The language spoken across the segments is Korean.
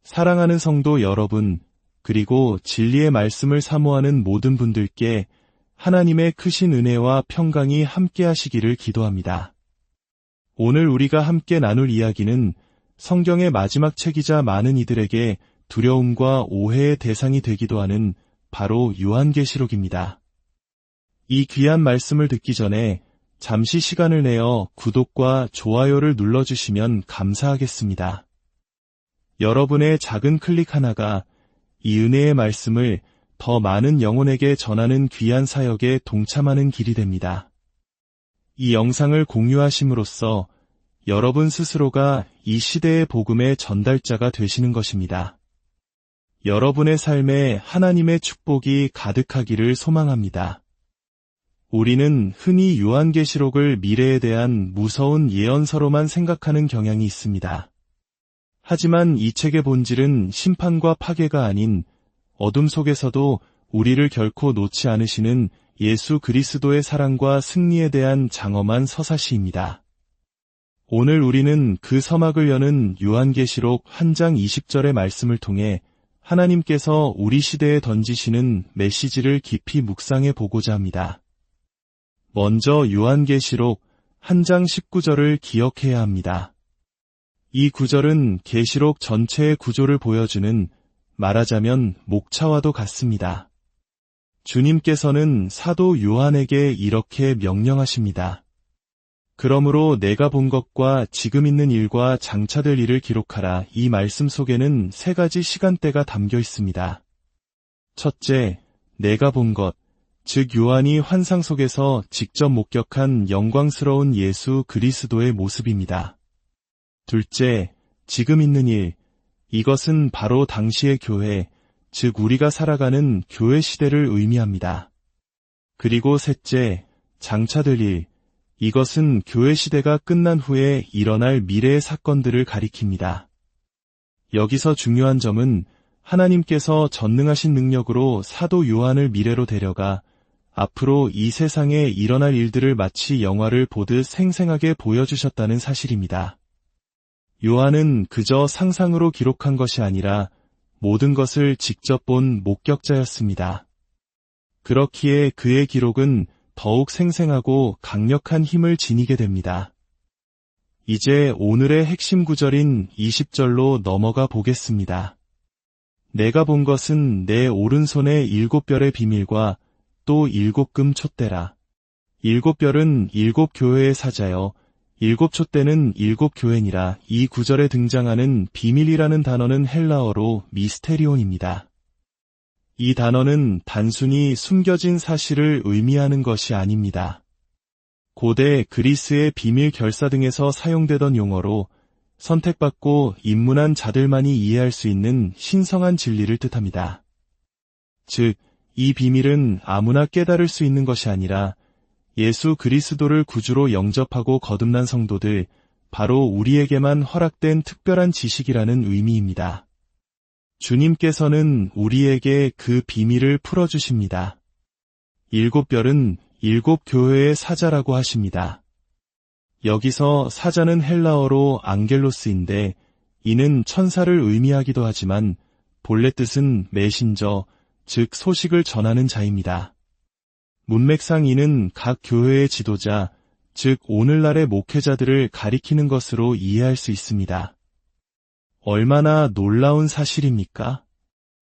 사랑하는 성도 여러분, 그리고 진리의 말씀을 사모하는 모든 분들께 하나님의 크신 은혜와 평강이 함께 하시기를 기도합니다. 오늘 우리가 함께 나눌 이야기는 성경의 마지막 책이자 많은 이들에게 두려움과 오해의 대상이 되기도 하는 바로 요한계시록입니다. 이 귀한 말씀을 듣기 전에 잠시 시간을 내어 구독과 좋아요를 눌러주시면 감사하겠습니다. 여러분의 작은 클릭 하나가 이 은혜의 말씀을 더 많은 영혼에게 전하는 귀한 사역에 동참하는 길이 됩니다. 이 영상을 공유하심으로써 여러분 스스로가 이 시대의 복음의 전달자가 되시는 것입니다. 여러분의 삶에 하나님의 축복이 가득하기를 소망합니다. 우리는 흔히 요한계시록을 미래에 대한 무서운 예언서로만 생각하는 경향이 있습니다. 하지만 이 책의 본질은 심판과 파괴가 아닌 어둠 속에서도 우리를 결코 놓지 않으시는 예수 그리스도의 사랑과 승리에 대한 장엄한 서사시입니다. 오늘 우리는 그 서막을 여는 요한계시록 한 장 20절의 말씀을 통해 하나님께서 우리 시대에 던지시는 메시지를 깊이 묵상해 보고자 합니다. 먼저 요한계시록 한 장 19절을 기억해야 합니다. 이 구절은 계시록 전체의 구조를 보여주는 말하자면 목차와도 같습니다. 주님께서는 사도 요한에게 이렇게 명령하십니다. 그러므로 내가 본 것과 지금 있는 일과 장차될 일을 기록하라. 이 말씀 속에는 세 가지 시간대가 담겨 있습니다. 첫째, 내가 본 것, 즉 요한이 환상 속에서 직접 목격한 영광스러운 예수 그리스도의 모습입니다. 둘째, 지금 있는 일, 이것은 바로 당시의 교회, 즉 우리가 살아가는 교회 시대를 의미합니다. 그리고 셋째, 장차될 일, 이것은 교회 시대가 끝난 후에 일어날 미래의 사건들을 가리킵니다. 여기서 중요한 점은 하나님께서 전능하신 능력으로 사도 요한을 미래로 데려가 앞으로 이 세상에 일어날 일들을 마치 영화를 보듯 생생하게 보여주셨다는 사실입니다. 요한은 그저 상상으로 기록한 것이 아니라 모든 것을 직접 본 목격자였습니다. 그렇기에 그의 기록은 더욱 생생하고 강력한 힘을 지니게 됩니다. 이제 오늘의 핵심 구절인 20절로 넘어가 보겠습니다. 내가 본 것은 내 오른손의 7별의 비밀과 또 7금 촛대라. 7별은 7교회의 사자여 7촛대는 7교회니라. 이 구절에 등장하는 비밀이라는 단어는 헬라어로 미스테리온입니다. 이 단어는 단순히 숨겨진 사실을 의미하는 것이 아닙니다. 고대 그리스의 비밀 결사 등에서 사용되던 용어로 선택받고 입문한 자들만이 이해할 수 있는 신성한 진리를 뜻합니다. 즉, 이 비밀은 아무나 깨달을 수 있는 것이 아니라 예수 그리스도를 구주로 영접하고 거듭난 성도들, 바로 우리에게만 허락된 특별한 지식이라는 의미입니다. 주님께서는 우리에게 그 비밀을 풀어주십니다. 7별은 7교회의 사자라고 하십니다. 여기서 사자는 헬라어로 앙겔로스인데 이는 천사를 의미하기도 하지만 본래 뜻은 메신저, 즉 소식을 전하는 자입니다. 문맥상 이는 각 교회의 지도자, 즉 오늘날의 목회자들을 가리키는 것으로 이해할 수 있습니다. 얼마나 놀라운 사실입니까?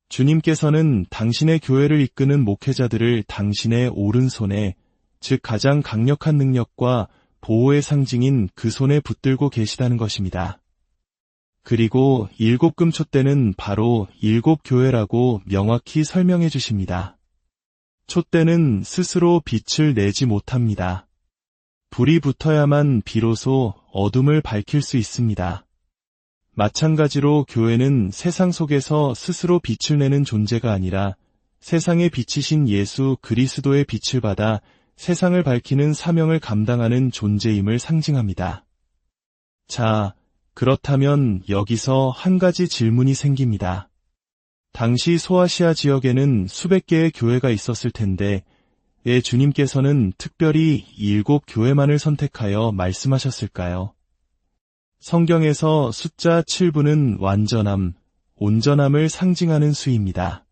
주님께서는 당신의 교회를 이끄는 목회자들을 당신의 오른손에, 즉 가장 강력한 능력과 보호의 상징인 그 손에 붙들고 계시다는 것입니다. 그리고 7금 촛대는 바로 7교회라고 명확히 설명해 주십니다. 촛대는 스스로 빛을 내지 못합니다. 불이 붙어야만 비로소 어둠을 밝힐 수 있습니다. 마찬가지로 교회는 세상 속에서 스스로 빛을 내는 존재가 아니라 세상에 비치신 예수 그리스도의 빛을 받아 세상을 밝히는 사명을 감당하는 존재임을 상징합니다. 자, 그렇다면 여기서 한 가지 질문이 생깁니다. 당시 소아시아 지역에는 수백 개의 교회가 있었을 텐데 왜 주님께서는 특별히 7교회만을 선택하여 말씀하셨을까요? 성경에서 숫자 7부는 완전함, 온전함을 상징하는 수입니다.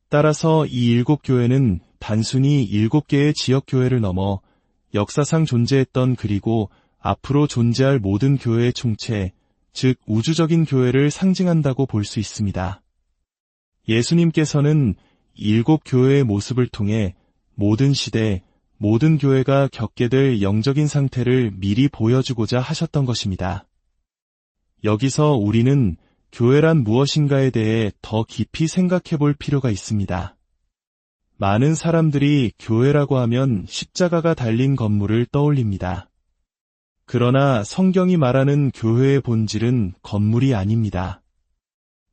따라서 이 7교회는 단순히 7개의 지역교회를 넘어 역사상 존재했던 그리고 앞으로 존재할 모든 교회의 총체, 즉 우주적인 교회를 상징한다고 볼 수 있습니다. 예수님께서는 7교회의 모습을 통해 모든 시대, 모든 교회가 겪게 될 영적인 상태를 미리 보여주고자 하셨던 것입니다. 여기서 우리는 교회란 무엇인가에 대해 더 깊이 생각해 볼 필요가 있습니다. 많은 사람들이 교회라고 하면 십자가가 달린 건물을 떠올립니다. 그러나 성경이 말하는 교회의 본질은 건물이 아닙니다.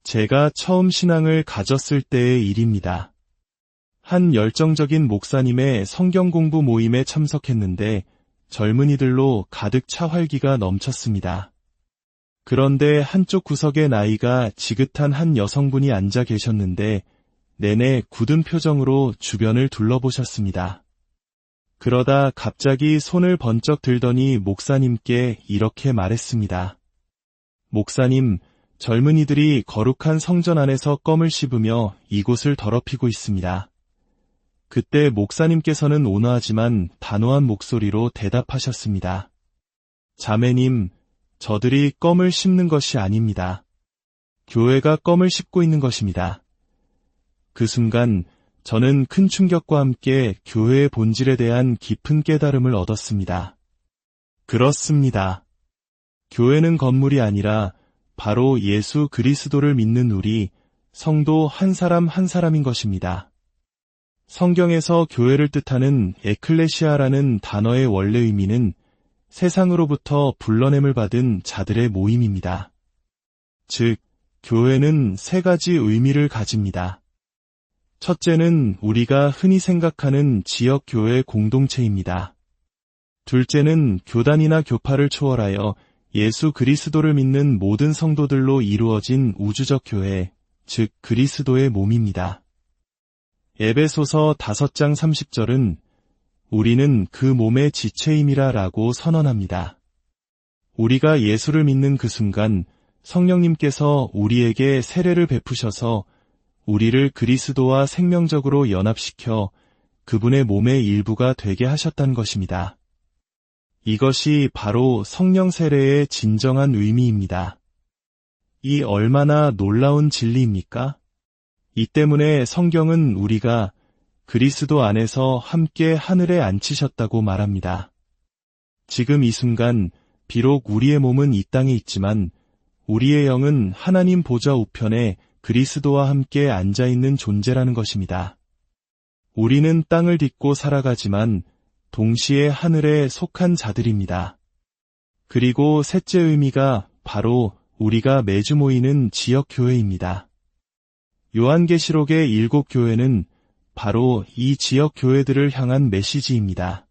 제가 처음 신앙을 가졌을 때의 일입니다. 한 열정적인 목사님의 성경 공부 모임에 참석했는데 젊은이들로 가득 차 활기가 넘쳤습니다. 그런데 한쪽 구석에 나이가 지긋한 한 여성분이 앉아 계셨는데 내내 굳은 표정으로 주변을 둘러보셨습니다. 그러다 갑자기 손을 번쩍 들더니 목사님께 이렇게 말했습니다. 목사님, 젊은이들이 거룩한 성전 안에서 껌을 씹으며 이곳을 더럽히고 있습니다. 그때 목사님께서는 온화하지만 단호한 목소리로 대답하셨습니다. 자매님, 저들이 껌을 씹는 것이 아닙니다. 교회가 껌을 씹고 있는 것입니다. 그 순간 저는 큰 충격과 함께 교회의 본질에 대한 깊은 깨달음을 얻었습니다. 그렇습니다. 교회는 건물이 아니라 바로 예수 그리스도를 믿는 우리, 성도 한 사람 한 사람인 것입니다. 성경에서 교회를 뜻하는 에클레시아라는 단어의 원래 의미는 세상으로부터 불러냄을 받은 자들의 모임입니다. 즉, 교회는 세 가지 의미를 가집니다. 첫째는 우리가 흔히 생각하는 지역교회 공동체입니다. 둘째는 교단이나 교파를 초월하여 예수 그리스도를 믿는 모든 성도들로 이루어진 우주적 교회, 즉 그리스도의 몸입니다. 에베소서 5장 30절은 우리는 그 몸의 지체임이라 라고 선언합니다. 우리가 예수를 믿는 그 순간 성령님께서 우리에게 세례를 베푸셔서 우리를 그리스도와 생명적으로 연합시켜 그분의 몸의 일부가 되게 하셨다는 것입니다. 이것이 바로 성령 세례의 진정한 의미입니다. 이 얼마나 놀라운 진리입니까? 이 때문에 성경은 우리가 그리스도 안에서 함께 하늘에 앉히셨다고 말합니다. 지금 이 순간 비록 우리의 몸은 이 땅에 있지만 우리의 영은 하나님 보좌 우편에 그리스도와 함께 앉아있는 존재라는 것입니다. 우리는 땅을 딛고 살아가지만 동시에 하늘에 속한 자들입니다. 그리고 셋째 의미가 바로 우리가 매주 모이는 지역교회입니다. 요한계시록의 7교회는 바로 이 지역교회들을 향한 메시지입니다.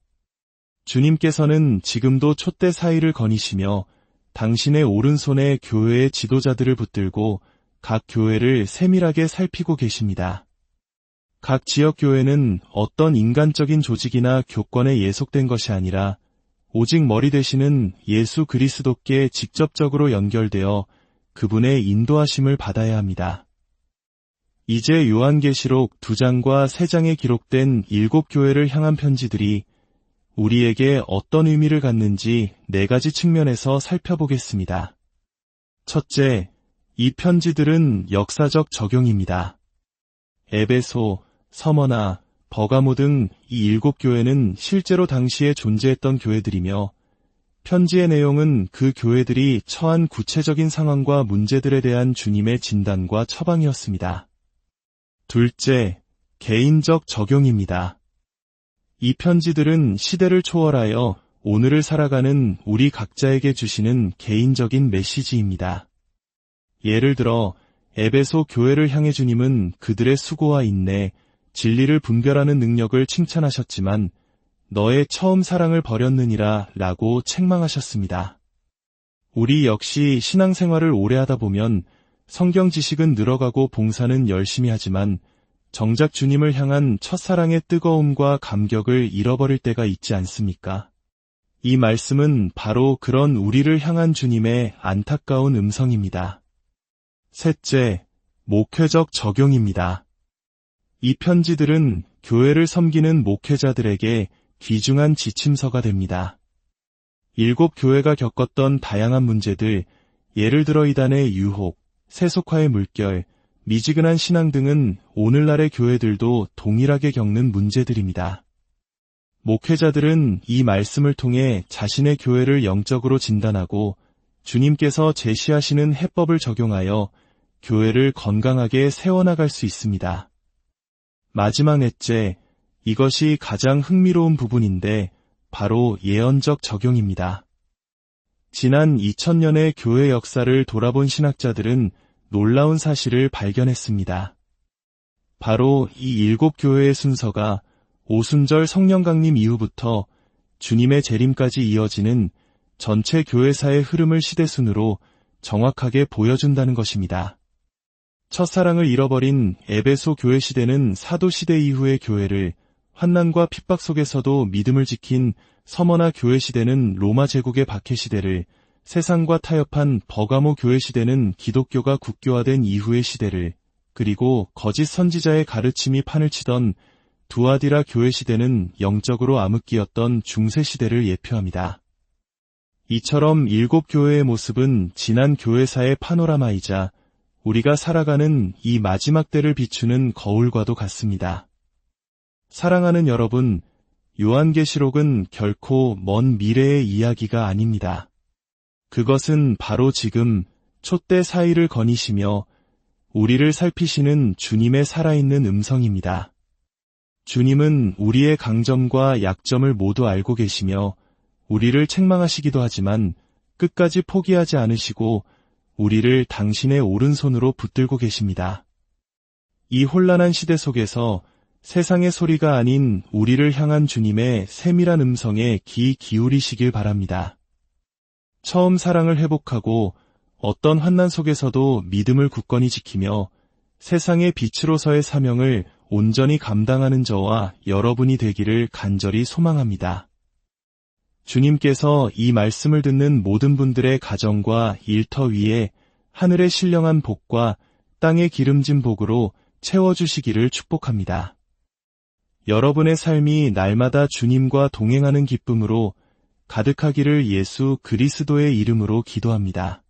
주님께서는 지금도 촛대 사이를 거니시며 당신의 오른손에 교회의 지도자들을 붙들고 각 교회를 세밀하게 살피고 계십니다. 각 지역교회는 어떤 인간적인 조직이나 교권에 예속된 것이 아니라 오직 머리 되시는 예수 그리스도께 직접적으로 연결되어 그분의 인도하심을 받아야 합니다. 이제 요한계시록 2장과 3장에 기록된 7교회를 향한 편지들이 우리에게 어떤 의미를 갖는지 4가지 측면에서 살펴보겠습니다. 첫째, 이 편지들은 역사적 적용입니다. 에베소, 서머나, 버가모 등 이 7교회는 실제로 당시에 존재했던 교회들이며 편지의 내용은 그 교회들이 처한 구체적인 상황과 문제들에 대한 주님의 진단과 처방이었습니다. 둘째, 개인적 적용입니다. 이 편지들은 시대를 초월하여 오늘을 살아가는 우리 각자에게 주시는 개인적인 메시지입니다. 예를 들어 에베소 교회를 향해 주님은 그들의 수고와 인내, 진리를 분별하는 능력을 칭찬하셨지만 너의 처음 사랑을 버렸느니라 라고 책망하셨습니다. 우리 역시 신앙생활을 오래 하다 보면 성경 지식은 늘어가고 봉사는 열심히 하지만 정작 주님을 향한 첫사랑의 뜨거움과 감격을 잃어버릴 때가 있지 않습니까? 이 말씀은 바로 그런 우리를 향한 주님의 안타까운 음성입니다. 셋째, 목회적 적용입니다. 이 편지들은 교회를 섬기는 목회자들에게 귀중한 지침서가 됩니다. 7교회가 겪었던 다양한 문제들, 예를 들어 이단의 유혹, 세속화의 물결, 미지근한 신앙 등은 오늘날의 교회들도 동일하게 겪는 문제들입니다. 목회자들은 이 말씀을 통해 자신의 교회를 영적으로 진단하고 주님께서 제시하시는 해법을 적용하여 교회를 건강하게 세워나갈 수 있습니다. 마지막 넷째, 이것이 가장 흥미로운 부분인데 바로 예언적 적용입니다. 지난 2000년의 교회 역사를 돌아본 신학자들은 놀라운 사실을 발견했습니다. 바로 이 7교회의 순서가 오순절 성령 강림 이후부터 주님의 재림까지 이어지는 전체 교회사의 흐름을 시대순으로 정확하게 보여준다는 것입니다. 첫사랑을 잃어버린 에베소 교회 시대는 사도 시대 이후의 교회를, 환난과 핍박 속에서도 믿음을 지킨 서머나 교회 시대는 로마 제국의 박해 시대를, 세상과 타협한 버가모 교회 시대는 기독교가 국교화된 이후의 시대를, 그리고 거짓 선지자의 가르침이 판을 치던 두아디라 교회 시대는 영적으로 암흑기였던 중세 시대를 예표합니다. 이처럼 7교회의 모습은 지난 교회사의 파노라마이자 우리가 살아가는 이 마지막 때를 비추는 거울과도 같습니다. 사랑하는 여러분, 요한계시록은 결코 먼 미래의 이야기가 아닙니다. 그것은 바로 지금 촛대 사이를 거니시며 우리를 살피시는 주님의 살아있는 음성입니다. 주님은 우리의 강점과 약점을 모두 알고 계시며 우리를 책망하시기도 하지만 끝까지 포기하지 않으시고 우리를 당신의 오른손으로 붙들고 계십니다. 이 혼란한 시대 속에서 세상의 소리가 아닌 우리를 향한 주님의 세밀한 음성에 귀 기울이시길 바랍니다. 처음 사랑을 회복하고 어떤 환난 속에서도 믿음을 굳건히 지키며 세상의 빛으로서의 사명을 온전히 감당하는 저와 여러분이 되기를 간절히 소망합니다. 주님께서 이 말씀을 듣는 모든 분들의 가정과 일터 위에 하늘의 신령한 복과 땅의 기름진 복으로 채워주시기를 축복합니다. 여러분의 삶이 날마다 주님과 동행하는 기쁨으로 가득하기를 예수 그리스도의 이름으로 기도합니다.